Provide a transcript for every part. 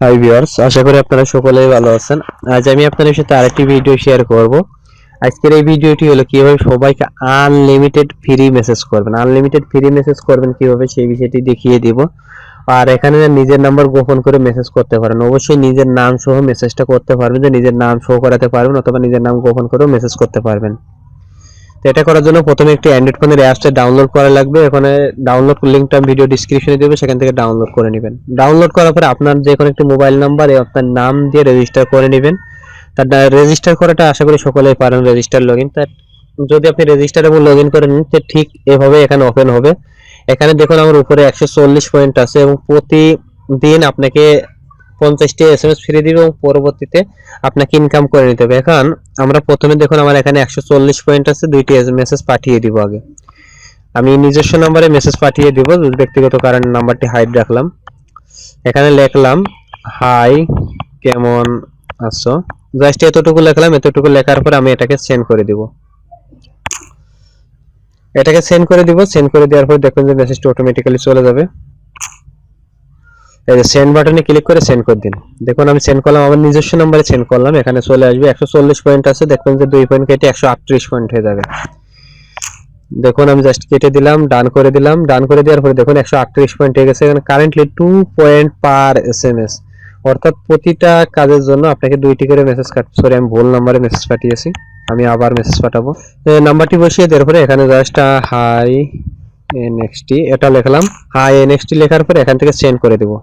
Hi viewers, আশা করি আপনারা সকলেই ভালো আছেন। আজ আমি আপনাদের সাথে আরেকটি ভিডিও শেয়ার করব। আজকের এই ভিডিওটি হলো কিভাবে সবাইকে আনলিমিটেড ফ্রি মেসেজ করবেন। আনলিমিটেড ফ্রি মেসেজ করবেন কিভাবে সেই বিষয়টি দেখিয়ে দিব। আর এখানে নিজের নাম্বার গোপন করে মেসেজ করতে পারেন। অবশ্যই নিজের নাম সহ মেসেজটা করতে পারবেন, যে নিজের নাম শো করাতে পারবেন অথবা নিজের নাম গোপন করেও মেসেজ করতে পারবেন। তো এটা করার জন্য প্রথমে একটি অ্যান্ড্রয়েড ফোনের অ্যাপসটা ডাউনলোড করা লাগবে। এখানে ডাউনলোড লিংকটা ভিডিও ডেসক্রিপশনে দেব, সেখান থেকে ডাউনলোড করে নেবেন। ডাউনলোড করার পরে আপনার যে কোনো একটি মোবাইল নাম্বার আপনার নাম দিয়ে রেজিস্টার করে নেবেন। তার রেজিস্টার করাটা আশা করি সকলেই পারেন, রেজিস্টার লগইন। তার যদি আপনি রেজিস্টার এবং লগইন করে নিন তো ঠিক এভাবে এখানে ওপেন হবে। এখানে দেখুন আমার উপরে 140 পয়েন্ট আছে এবং প্রতিদিন আপনাকে 50টি এসএমএস ফ্রি দিবে এবং পরবর্তীতে আপনাকে ইনকাম করে নিতে হবে। এখন আমরা প্রথমে দেখুন আমার এখানে 140 পয়েন্ট আছে, দুইটি মেসেজ পাঠিয়ে দিব। আগে আমি নিজস্ব নম্বরে মেসেজ পাঠিয়ে দিব, ব্যক্তিগত কারণে নাম্বারটি হাইড রাখলাম। এখানে লিখলাম হাই কেমন আছো, জাস্ট এতটুকু লিখলাম। এতটুকু লেখার পর আমি এটাকে সেন্ড করে দিব। সেন্ড করে দেওয়ার পর দেখুন যে মেসেজটি অটোমেটিক্যালি চলে যাবে। এই যে সেন্ড বাটনে ক্লিক করে সেন্ড করে দিন। দেখুন আমি সেন্ড করলাম, আমার নিজস্ব নম্বরে সেন্ড করলাম। এখানে চলে আসবে 140 পয়েন্ট আছে, দেখুন যে 2 পয়েন্ট কেটে 138 পয়েন্ট হয়ে যাবে। দেখুন আমি জাস্ট কেটে দিলাম, ডান করে দিলাম। ডান করে দেওয়ার পরে দেখুন 138 পয়েন্ট হয়ে গেছে। এখানে কারেন্টলি 2 পয়েন্ট পার এসএমএস, অর্থাৎ প্রতিটা কাজের জন্য আপনাকে 2টি করে মেসেজ সরি আমি ভুল নম্বরে মেসেজ পাঠিয়েছি, আমি আবার মেসেজ পাঠাবো। নাম্বারটি বসিয়ে দেওয়ার পরে এখানে জাস্ট হাই এনএক্সটি এটা লিখলাম। হাই এনএক্সটি লেখার পরে এখান থেকে সেন্ড করে দেব।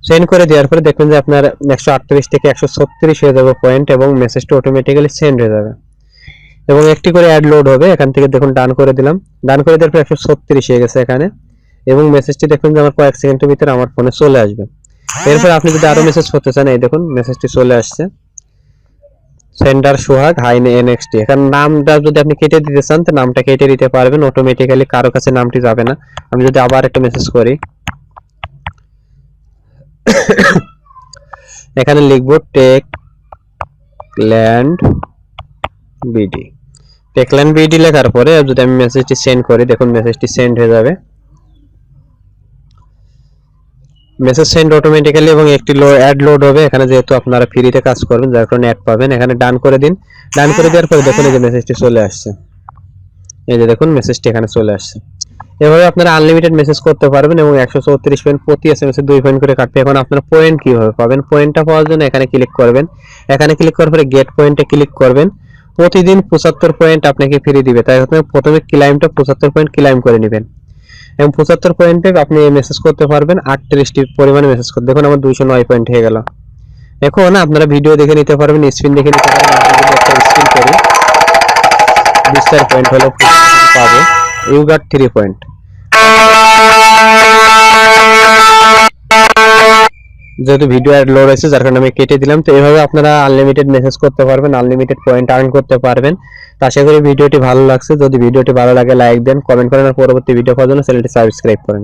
সেন্ড করে দেওয়ার পরে দেখবেন যে আপনার 138 থেকে 136 হয়ে যাবে পয়েন্ট এবং মেসেজটা অটোমেটিক্যালি সেন্ড হয়ে যাবে এবং একটি করে অ্যাড লোড হবে। এখান থেকে দেখুন ডান করে দিলাম। ডান করে দেওয়ার পর 136 হয়ে গেছে এখানে এবং মেসেজটি দেখুন যে আমার কয়েক সেকেন্ডের ভিতরে আমার ফোনে চলে আসবে। এরপর আপনি যদি আরো মেসেজ করতে চান, এই দেখুন মেসেজটি চলে আসছে, সেন্ডার সোহাগ হাই এনএক্সটি। এখানে নামটা যদি আপনি কেটে দিতে চান তো নামটা কেটে দিতে পারবেন, অটোমেটিক্যালি কারো কাছে নামটি যাবে না। আমি যদি আবার একটা মেসেজ করি, এখানে লিখবো টেকল্যান্ড বিডি লেখার পরে যদি আমি মেসেজটি সেন্ড করি, দেখুন মেসেজটি সেন্ড হয়ে যাবে। মেসেজ সেন্ড অটোমেটিক্যালি এবং একটি অ্যাড লোড হবে। এখানে যেহেতু আপনারা ফ্রিতে কাজ করবেন যার কারণে অ্যাড পাবেন। এখানে ডান করে দিন। ডান করে দেওয়ার পরে দেখুন এই যে মেসেজটি চলে আসছে। এই যে দেখুন মেসেজটি এখানে চলে আসছে। এভাবে আপনারা আনলিমিটেড মেসেজ করতে পারবেন এবং 134 পয়েন্ট প্রতি এসএমএস এ 2 পয়েন্ট করে কাটবে। এখন আপনারা পয়েন্ট কিভাবে পাবেন? পয়েন্টটা পাওয়ার জন্য এখানে ক্লিক করবেন। এখানে ক্লিক করার পরে গেট পয়েন্টে ক্লিক করবেন। প্রতিদিন 75 পয়েন্ট আপনাকে ফ্রি দিবে, তাই আপনি প্রথমে ক্লাইমটা 75 পয়েন্ট ক্লাইম করে নেবেন এবং 75 পয়েন্টে আপনি মেসেজ করতে পারবেন 38টি পরিমাণে মেসেজ করতে। দেখুন আমার 209 পয়েন্ট হয়ে গেল। এখন আপনারা ভিডিও দেখে নিতে পারবেন, স্ক্রিন দেখে নিতে পারবেন। আপনি যদি একটা স্ক্রিন করি 20 পয়েন্ট হলো পাবো। You got 3 point. যেহেতু ভিডিও অ্যাড লোড হয়েছে যার কারণে আমি কেটে দিলাম। তো এইভাবে আপনারা আনলিমিটেড মেসেজ করতে পারবেন, আনলিমিটেড পয়েন্ট আর্ন করতে পারবেন। তো আশা করি ভিডিওটি ভালো লাগছে। যদি ভিডিওটি ভালো লাগে লাইক দেন, কমেন্ট করেন আর পরবর্তী ভিডিও পাওয়ার জন্য চ্যানেলটি সাবস্ক্রাইব করেন।